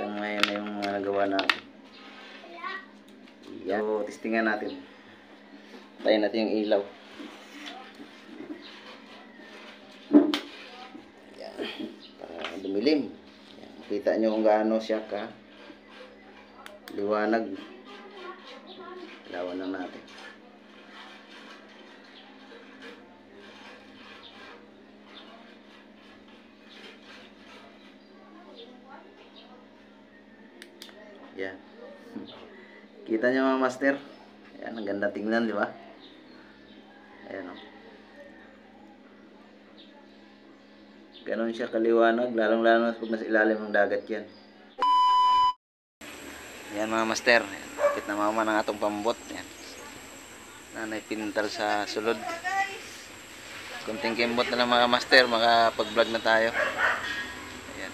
hanggang ngayon na yung mga nagawa natin. Yan. So, testingan natin. Tayin natin yung ilaw. Yan. Para dumilim. Yan. Kita nyo kung gaano siya ka liwanag. Ilawan lang natin. Yan. Kita nyo mga master. Yan, ang ganda tingnan, di ba? Ayan o. Ganon siya kaliwanag, lalong-lalo pag nasa ilalim ng dagat yan. Yan mga master. Kapit na mama ng atong pambot. Yan. Nanay pintal sa sulod. Kunting kimbot na lang mga master, makapag-vlog na tayo. Ayan.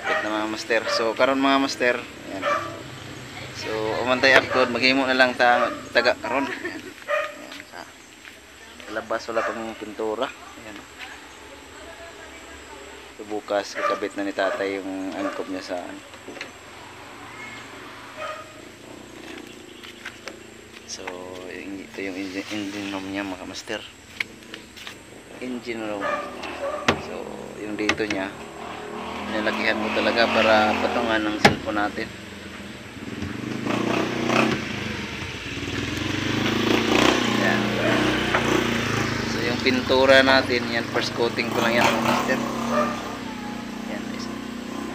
Kapit na mga master. So karon mga master, ayan. So umantay upload, maghimo na lang taga karon. Ayan. Labas wala pang pintura. Ayan. So bukas kakabit na ni tatay yung angkop niya sa So ito yung engine room niya mga master. Engine room. So yung dito niya nilagyan mo talaga para patungan ng cellphone natin. Yan. So yung pintura natin yan, first coating ko lang yan mga master. Yan,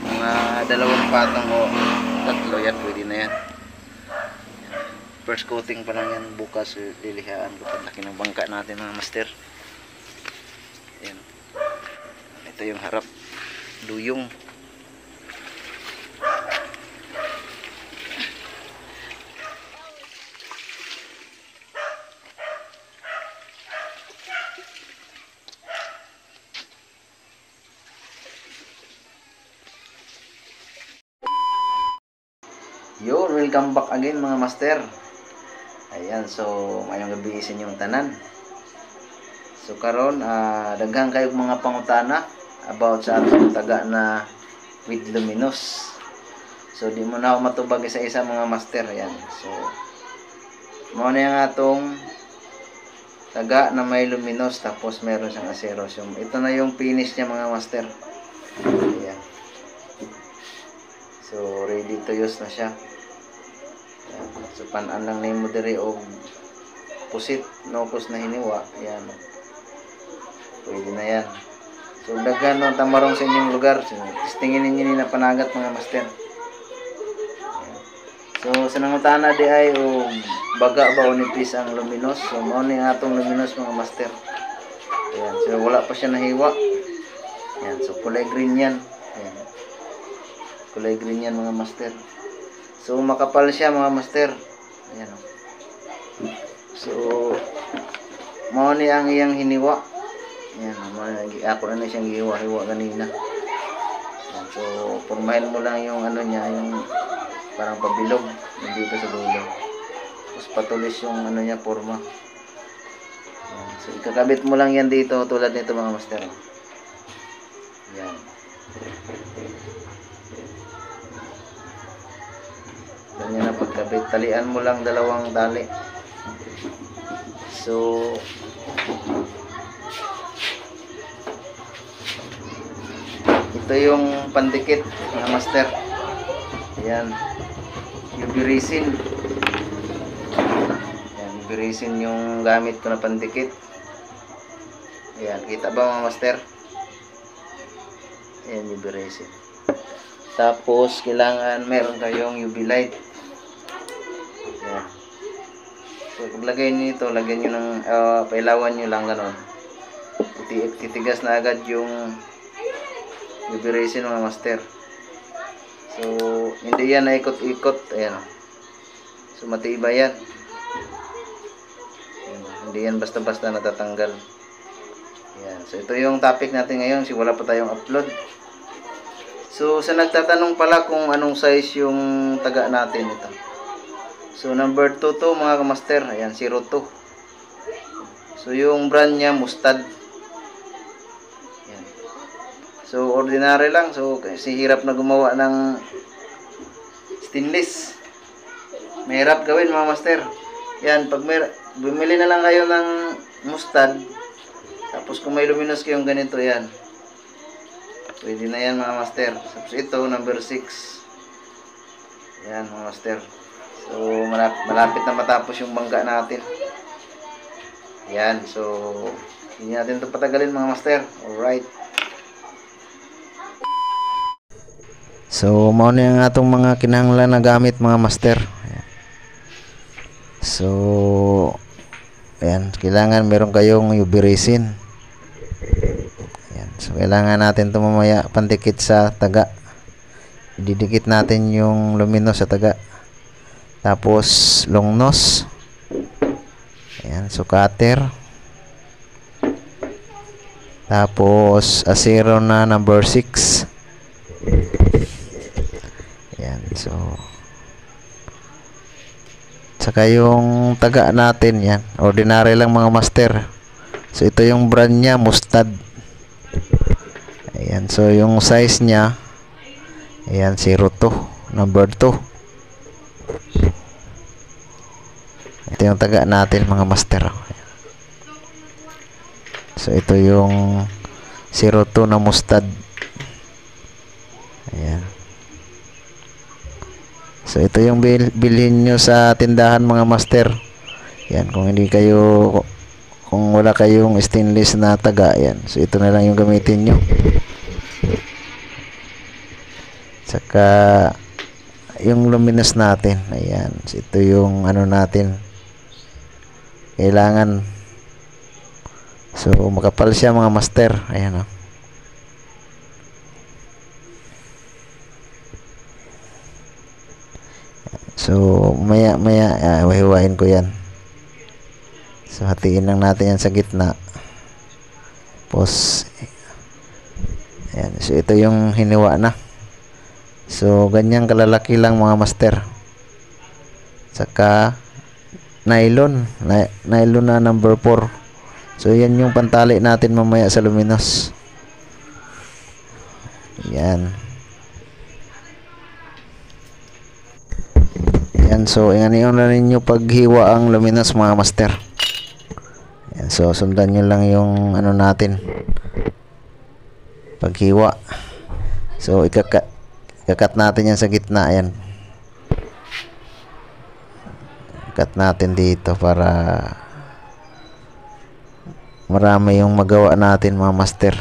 mga dalawang patong o tatlo yan, pwede na yan. First coating pa lang yan, bukas lilihaan ko laki ng bangka natin mga master. Yan. Ito yung harap duyong. Yo, welcome back again mga master. Ayan, so mayong gabi sa inyong tanan. So karon daghang kayong mga pangutana about sa atong taga na with luminous. So di mo na ako matubag isa-isa mga master. Ayan. So mao na yung atong taga na may luminous tapos meron siyang asero. So ito na yung finish niya mga master. Ayan. So ready to use na siya. Ayan. So panan lang ni mo diri og pusit nokos na hiniwa. Ayan. Pwede na yan. So daghan no tamarong sa inyong lugar. So testingin ninyo ni na panagat mga master. Ayan. So sa nangutana di ay o baga ba o nipis ang luminous. So mao ni atong luminous mga master. Ayan. So wala pa siya nahiwa. Ayan. So kulay green yan. Ayan. Kulay green yan mga master. So makapal siya mga master. Ayan. So mao ni ang iyang hiniwa. Ayan, ako na siyang gihiwa-hiwa kanina. Ayan, so pormahin mo lang yung ano niya, yung parang pabilog dito sa dulo. Tapos patulis yung ano niya, forma. Ayan, so ikakabit mo lang yan dito tulad nito mga master. Ayan. Ganyan na pagkabit. Talian mo lang dalawang tali. So ito yung pandikit mga master. Ayan. UV resin. Ayan, UV resin yung gamit ko na pandikit. Ayan, kita ba mga master? Ayan, UV resin. Tapos kailangan meron kayong UV light. Ayan. So paglagay niyo ito, lagyan niyo ng pailawan niyo lang ganoon. Titigas na agad yung UV resin mga master. So hindi yan na ikot-ikot. Ayan. So matibay yan. Ayan. Hindi yan basta-basta natatanggal. Ayan. So ito yung topic natin ngayon. Wala pa tayong upload. So sa nagtatanong pala kung anong size yung taga natin ito. So number 2 to mga kamaster. Ayan, 02. So yung brand niya Mustad. Ayan. So ordinary lang. So kasi hirap na gumawa ng stainless. Mahirap gawin mga master. Yan, pag bumili na lang kayo ng mustad, tapos kung may luminous kayong ganito, yan. Pwede na yan mga master. Tapos ito, number 6. Yan mga master. So malapit na matapos yung bangga natin. Yan, so hindi natin ito patagalin mga master. Alright. So mao na yung atong mga kinahanglan na gamit mga master. So ayan, kailangan meron kayong UV resin. Ayan, so kailangan natin ito mamaya pandikit sa taga. Ididikit natin yung luminous sa taga. Tapos long nose. Ayan, so cutter. Tapos acero na number 6. Ayan, so saka yung taga natin, yan ordinary lang mga master. So ito yung brand nya, Mustad. Ayan, so yung size nya, ayan, 02 number 2. Ito yung taga natin mga master. So ito yung 02 na Mustad. Ayan. So ito yung bilhin nyo sa tindahan mga master. Yan, kung wala kayong stainless na taga, yan. So ito na lang yung gamitin nyo. Saka yung luminous natin, ayan. So ito yung ano natin. Kailangan. So makapal siya mga master. Ayan, oh. So maya hiwain ko yan. So hatiin lang natin yan sa gitna. Tapos ayan, so ito yung hiniwa na. So ganyan kalalaki lang mga master. Saka nylon na number 4. So yan yung pantali natin mamaya sa luminous. Yan. Yan, so inganiyon na ninyo paghiwa ang luminous mga master. Yan, so sundan nyo lang yung ano natin paghiwa. So ikakat natin yan sa gitna. Ayan, cut natin dito para marami yung magawa natin mga master.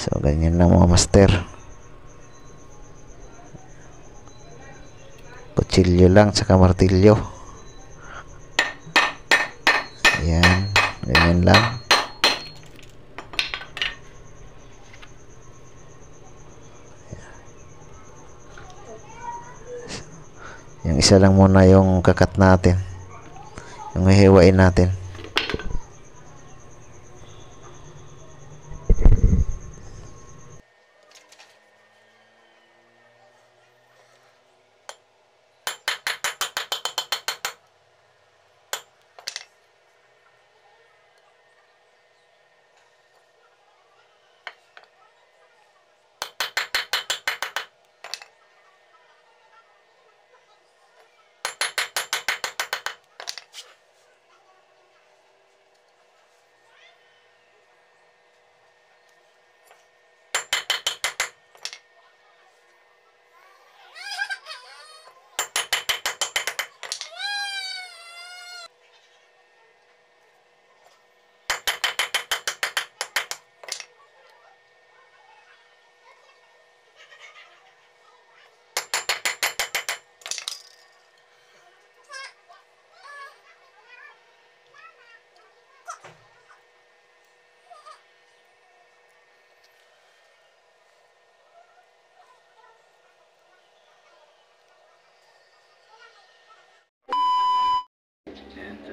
So ganyan lang mga master. Kutsilyo lang saka martilyo. Ayan, ganyan lang. Yung isa lang muna yung kakat natin, yung hihiwain natin.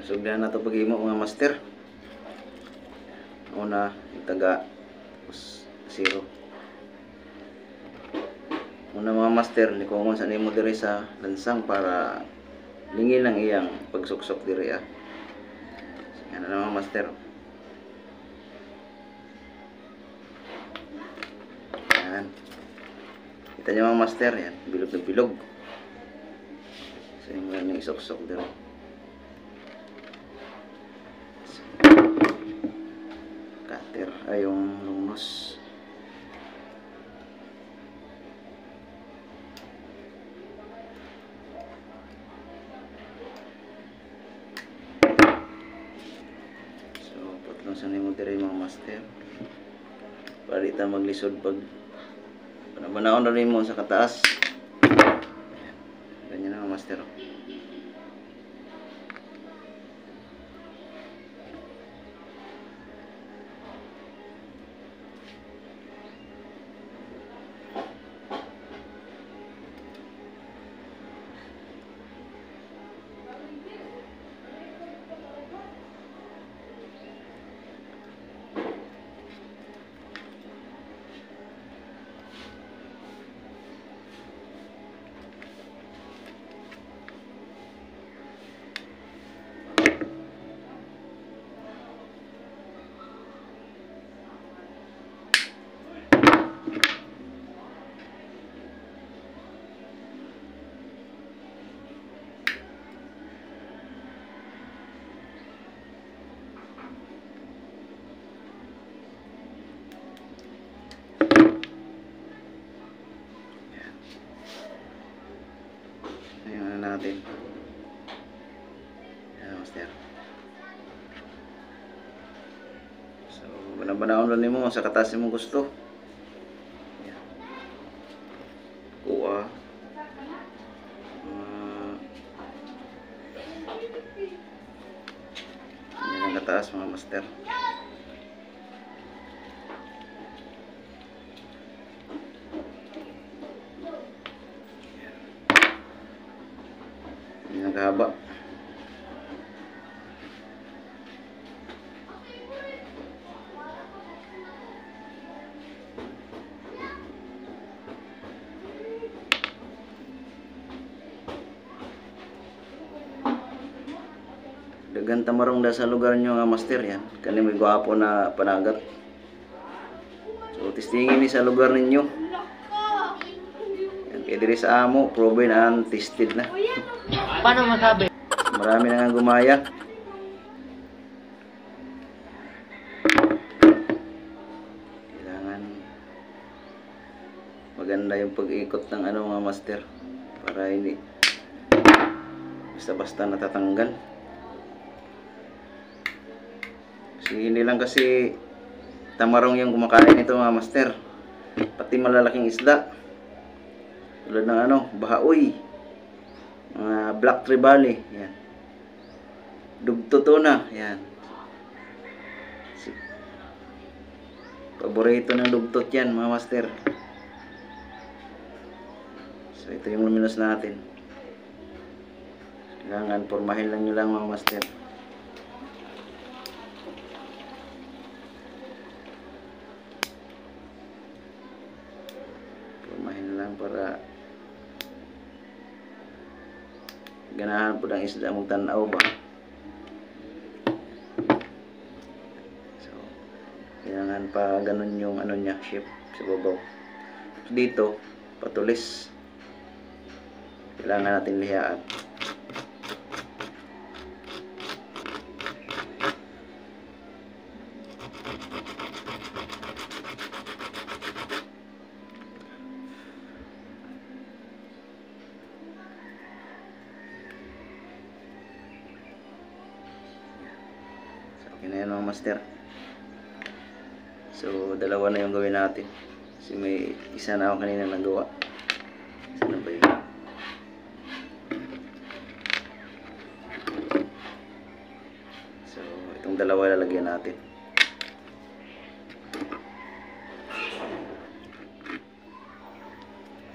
Sugdan na ito pag-imo mga master. Una, itaga 0. Una mga master, likongon sa nimo diri sa lansang para lingin ang iyang pagsuksok diri. Yan na naman master. Yan. Kita nyo mga master, yan. Bilog na bilog. So yung mga yung isok-sok dito. Cutter ay yung lungos. So sa nimo diri mga master. Para di ta maglisod pag panabanaon na rin mo sa kataas. Ganyan na mga master. Ayan na natin. Ayan master. So banabanaon lang mo sa kataas mo gusto. Ayan. Kuha. Ayan ang kataas mga master. Naghaba. Dagan tamarong da sa lugar nyo nga master yan. Kani may gwapo na panagat. So testingin ni sa lugar ninyo. Yan, kaya diri sa amo, proven na tested na. Paano masabi? Marami na nga gumaya. Kailangan maganda yung pag-ikot ng ano mga master para hindi basta-basta natatanggal. Hindi lang kasi tamarong yung kumakain nito mga master. Pati malalaking isda. Tulad ng ano, bahaoy. Mga black trevally. Yan. Dugto tuna. Yan. Paborito ng dugtot yan mga master. So ito yung luminous natin. Kailangan pormahin lang nyo lang mga master. Para ganahan po ng isda mong tanaw ba. So kailangan pa ganun yung ano niya, shape sa babaw. Dito patulis, kailangan natin lihaan. Okay na yan mga master. So dalawa na yung gawin natin. Kasi may isa na ako kanina nagawa. Sana ba yun? So itong dalawa lalagyan natin.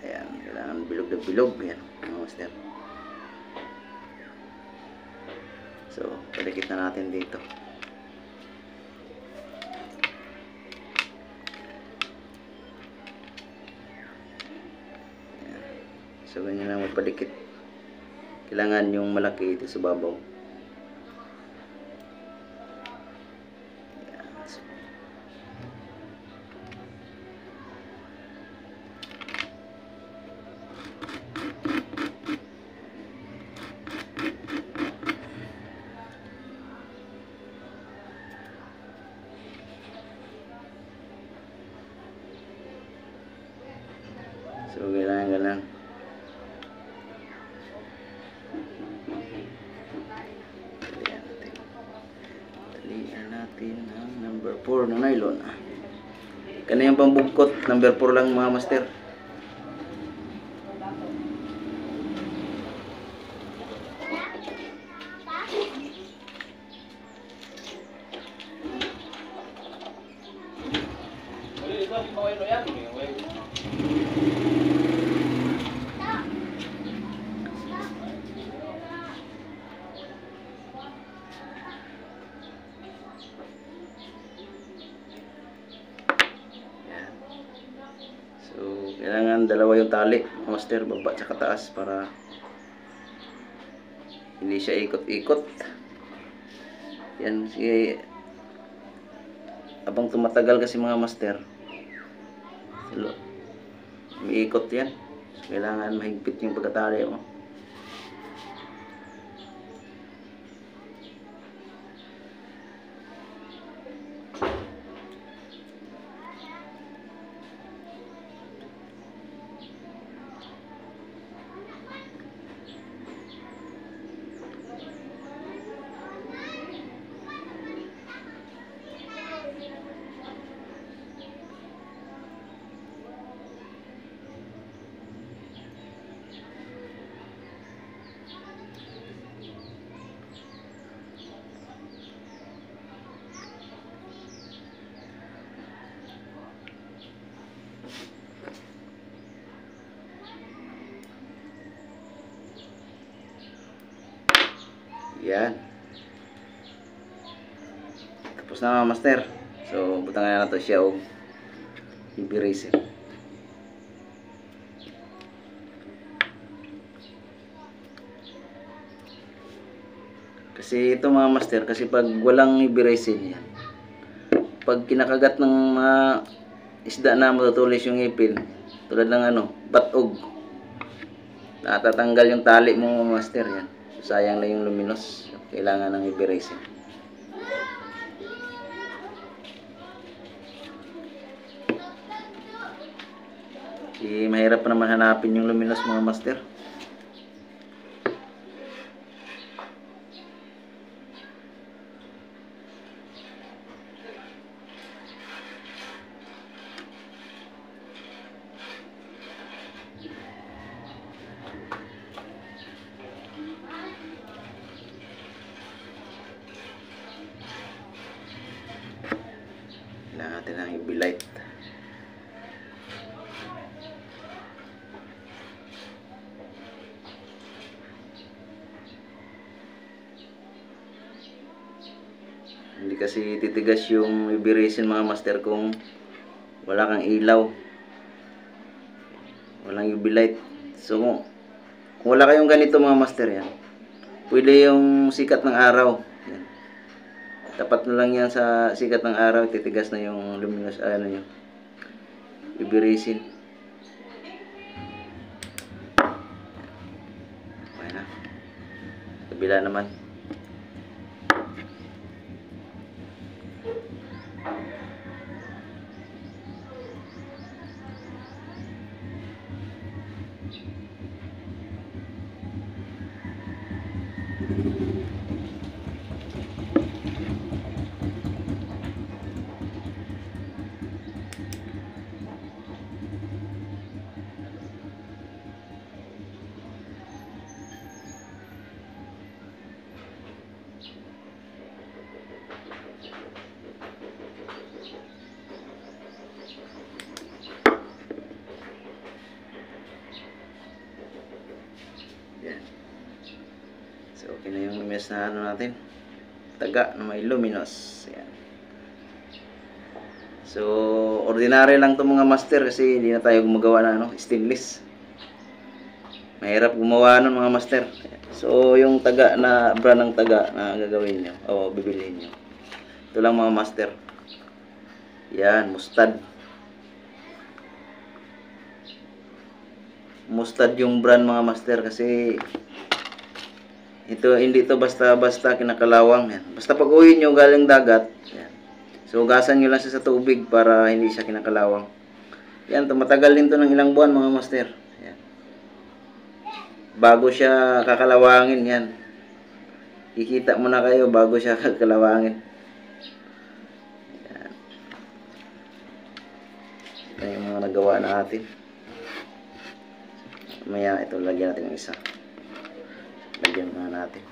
Ayan, kailangan bilog na bilog. Ayan mga master. So palikit na natin dito. So ganyan lang magpadikit. Kailangan yung malaki ito sa babaw. So kailangan ganun. Talian natin ang number 4 ng nylon. Kanina yung pambugkot, number 4 lang mga master. So, kailangan dalawa yung tali, master, baba at taas para hindi siya ikot-ikot. Yan, abang tumatagal kasi mga master, umiikot yan. So, kailangan mahigpit yung pagkatali mo. Yan. Tapos na mga master. So, butangan na to siya og eraser. Kasi ito mga master, kasi pag walang eraser yan, pag kinakagat ng mga isda na matutulis yung ipin, tulad ng batog, natatanggal yung tali mo mga master yan. Sayang na yung luminous. Kailangan ng eraser. Mahirap pa naman hanapin yung luminous mga master. Kailangan natin ng UV light. Hindi kasi titigas yung UV resin mga master kung wala kang ilaw, walang UV light. So kung wala kayong ganito mga master, yan pwede yung sikat ng araw. Yan. Tapat na lang yan sa sikat ng araw, titigas na yung luminous, yung UV resin. Okay na. Kabila naman. Yan. So, okay na yung luminous na natin. Taga na may luminous. Yan. So, ordinary lang to mga master kasi hindi na tayo gumagawa na stainless. Mahirap gumawa nun mga master. So, yung taga na brand ng taga na gagawin nyo o bibilihin nyo. Ito lang mga master. Yan, mustard. Mustard yung brand mga master kasi ito hindi to basta-basta kinakalawang yan. Basta pag uwi nyo galing dagat yan. So hugasan nyo lang siya sa tubig para hindi siya kinakalawang. Yan, tumatagal din to ng ilang buwan mga master. Yan. Bago siya kakalawangin yan. Kikita mo na kayo bago siya kakalawangin. Yan. Ito yung mga nagawa natin. Maya ito lagyan natin ng isa. Lagyan na natin.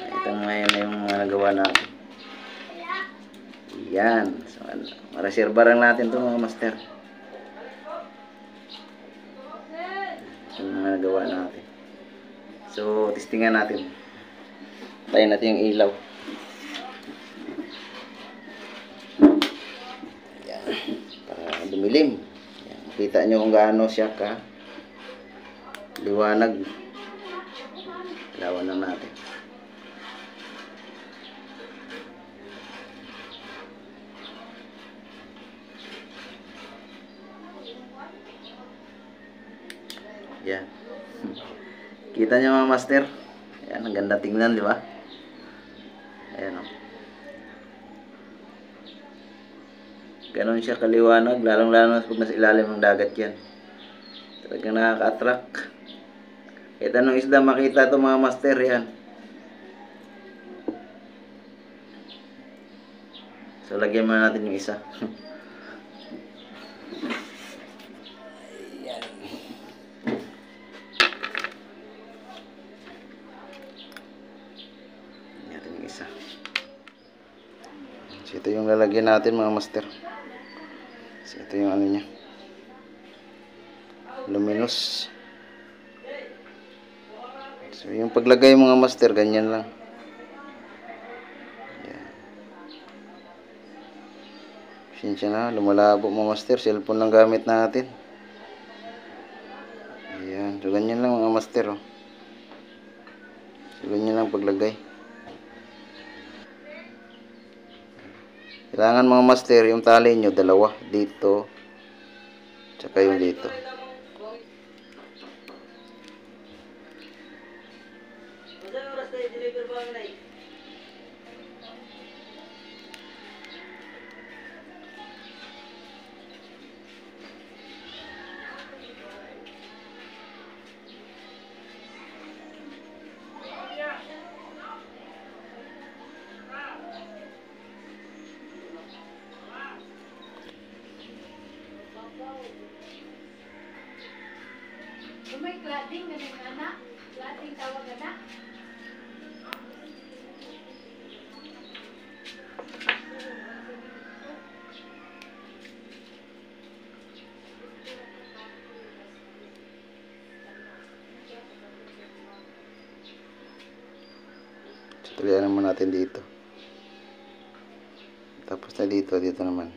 Ito ngayon na yung mga nagawa natin. Yan. So, maraserbaran natin ito mga master. Yung mga nagawa natin. So, testingan natin. Tayin natin yung ilaw. Yan. Para dumilim. Yan. Kita nyo kung gaano siya ka liwanag. Ilawan lang natin. Yan. Kita nyo mga master. Ayan, ang ganda tingnan, di ba? Ayan o. Ganon siya kaliwanag, lalong-lalo pag nasa ilalim ng dagat yan. Talagang nakaka-attract. Kahit anong isda makita ito mga master, yan. So, lagyan muna natin yung isa. Isa. So, ito yung lalagyan natin mga master. So, ito yung ano niya. Luminous. So, yung paglagay mga master, ganyan lang. Yan. Sinsya na, lumalabo mga master. Cellphone lang gamit natin. Ayan. So, ganyan lang mga master. Oh. So, ganyan lang paglagay. Kailangan mga master, yung tali nyo, dalawa. Dito. Tsaka yung dito. May cladding na ng anak. Cladding tawag anak. Tuloyan naman natin dito. Tapos na dito naman.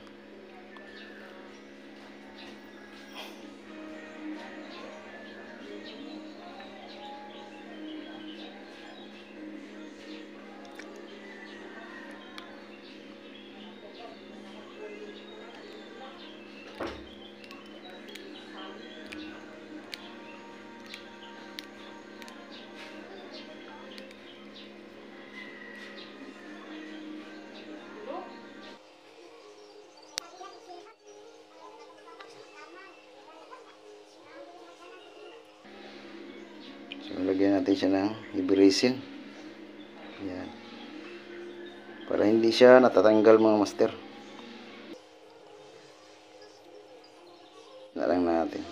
So, lagyan natin siya ng ibirisin. Yan. Para hindi siya natatanggal mga master. Na lang natin.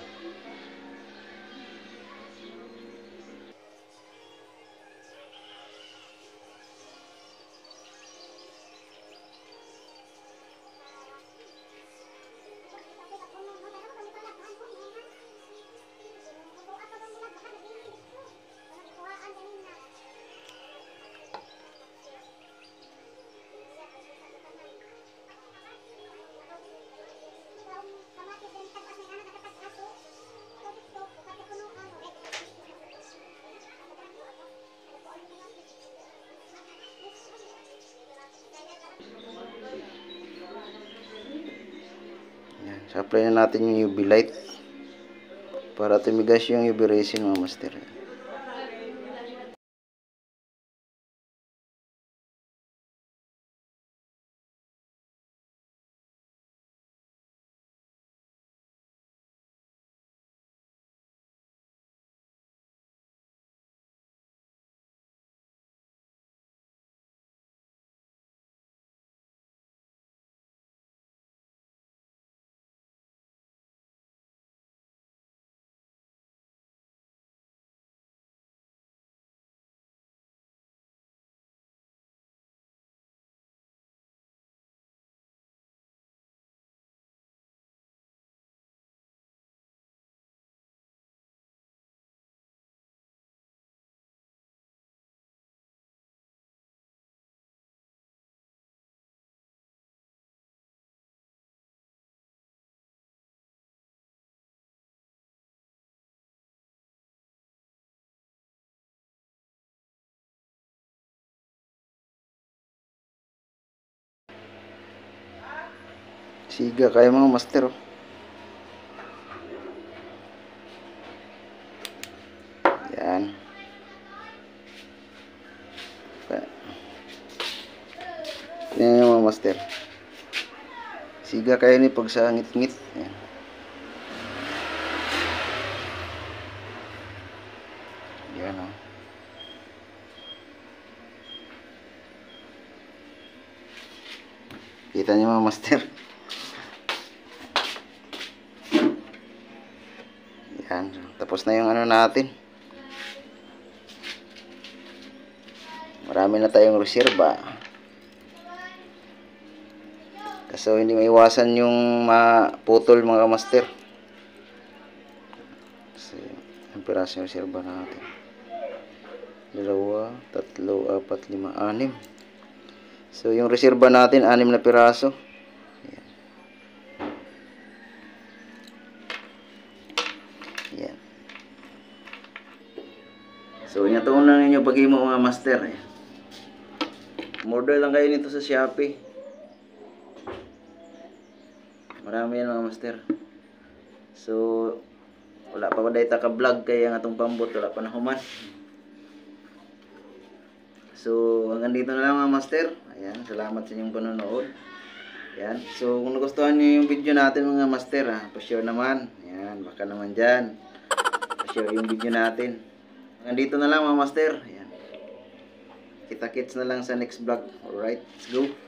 So, apply na natin yung UV light para tumigas yung UV resin mga master. Siga kayo mga master. Oh. Yan. Yan yung mga master. Siga kayo ni pag sa ngit-ngit. Yan. Yan o. Kita niyo mga master. Yan. Tapos na yung ano natin. Marami na tayong reserba. Kaso hindi maiwasan yung maputol mga master. Kasi ang piraso yung reserba natin. 2, 3, 4, 5, 6. So yung reserba natin 6 na piraso. Ayan. Ayan. So ingatan lang ninyo pag-imo mga master. Ayan. Order lang kayo nito sa Shopee. Marami yan mga master. So wala pa ko dahil ka-vlog kaya nga itong pambot wala pa na human. So hanggang dito na lang mga master. Ayan, salamat sa inyong panonood. Ayan, so kung nagustuhan nyo yung video natin mga master, pa-share naman. Ayan, baka naman dyan pa-share yung video natin. Hanggang dito na lang mga master. Ayan, kita-kits na lang sa next vlog. Alright, let's go.